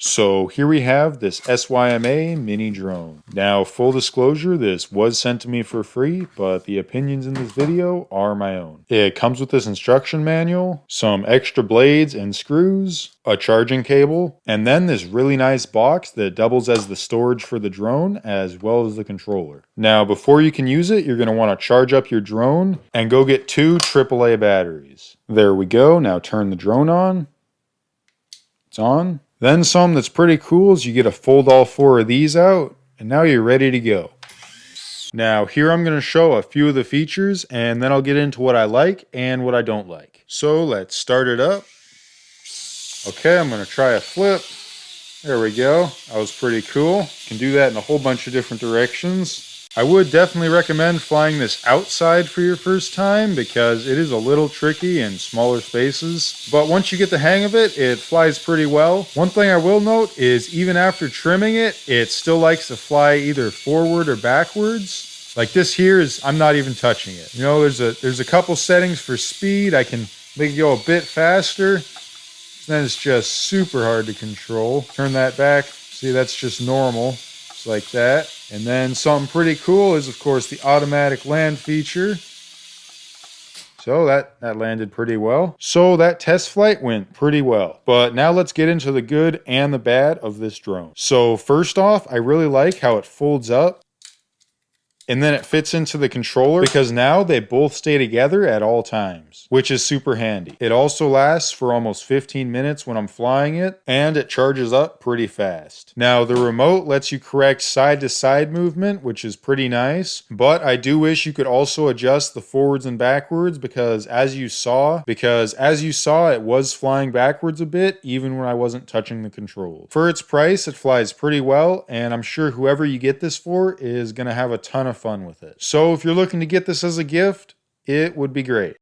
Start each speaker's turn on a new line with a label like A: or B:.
A: So here we have this SYMA mini drone. Now, full disclosure, this was sent to me for free, but the opinions in this video are my own. It comes with this instruction manual, some extra blades and screws, a charging cable, and then this really nice box that doubles as the storage for the drone as well as the controller. Now, before you can use it, you're going to want to charge up your drone and go get 2 AAA batteries. There we go. Now turn the drone on. It's on. Then something that's pretty cool is you get to fold all 4 of these out, and now you're ready to go. Now here I'm going to show a few of the features, and then I'll get into what I like and what I don't like. So let's start it up. Okay, I'm going to try a flip. There we go. That was pretty cool. Can do that in a whole bunch of different directions. I would definitely recommend flying this outside for your first time because it is a little tricky in smaller spaces. But once you get the hang of it, it flies pretty well. One thing I will note is even after trimming it, it still likes to fly either forward or backwards. Like this here is, I'm not even touching it. You know, there's a couple settings for speed. I can make it go a bit faster. Then it's just super hard to control. Turn that back. See, that's just normal. It's like that. And then something pretty cool is, of course, the automatic land feature. So that landed pretty well. So that test flight went pretty well. But now let's get into the good and the bad of this drone. So first off, I really like how it folds up. And then it fits into the controller because now they both stay together at all times, which is super handy. It also lasts for almost 15 minutes when I'm flying it, and it charges up pretty fast. Now, the remote lets you correct side-to-side movement, which is pretty nice, but I do wish you could also adjust the forwards and backwards because as you saw, it was flying backwards a bit even when I wasn't touching the control. For its price, it flies pretty well, and I'm sure whoever you get this for is going to have a ton of fun with it. So if you're looking to get this as a gift, it would be great.